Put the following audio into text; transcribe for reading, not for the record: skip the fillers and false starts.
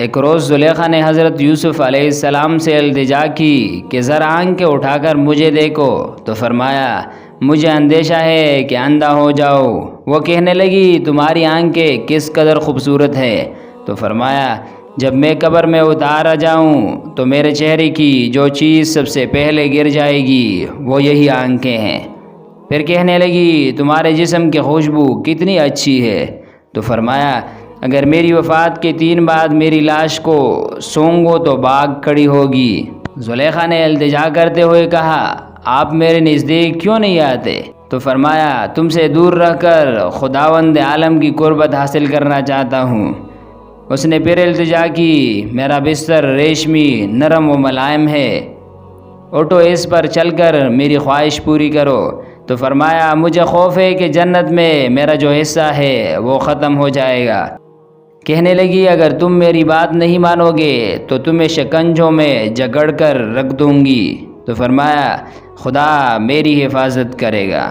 ایک روز زلیخا نے حضرت یوسف علیہ السلام سے التجا کی کہ ذرا آنکھیں اٹھا کر مجھے دیکھو، تو فرمایا مجھے اندیشہ ہے کہ اندھا ہو جاؤ۔ وہ کہنے لگی تمہاری آنکھیں کس قدر خوبصورت ہے، تو فرمایا جب میں قبر میں اتارا جاؤں تو میرے چہرے کی جو چیز سب سے پہلے گر جائے گی وہ یہی آنکھیں ہیں۔ پھر کہنے لگی تمہارے جسم کی خوشبو کتنی اچھی ہے، تو فرمایا اگر میری وفات کے 3 بعد میری لاش کو سونگو تو باغ کھڑی ہوگی۔ زلیخا نے التجا کرتے ہوئے کہا آپ میرے نزدیک کیوں نہیں آتے؟ تو فرمایا تم سے دور رہ کر خداوند عالم کی قربت حاصل کرنا چاہتا ہوں۔ اس نے پھر التجا کی میرا بستر ریشمی نرم و ملائم ہے، اٹھو اس پر چل کر میری خواہش پوری کرو۔ تو فرمایا مجھے خوف ہے کہ جنت میں میرا جو حصہ ہے وہ ختم ہو جائے گا۔ کہنے لگی اگر تم میری بات نہیں مانو گے تو تمہیں شکنجوں میں جکڑ کر رکھ دوں گی۔ تو فرمایا خدا میری حفاظت کرے گا۔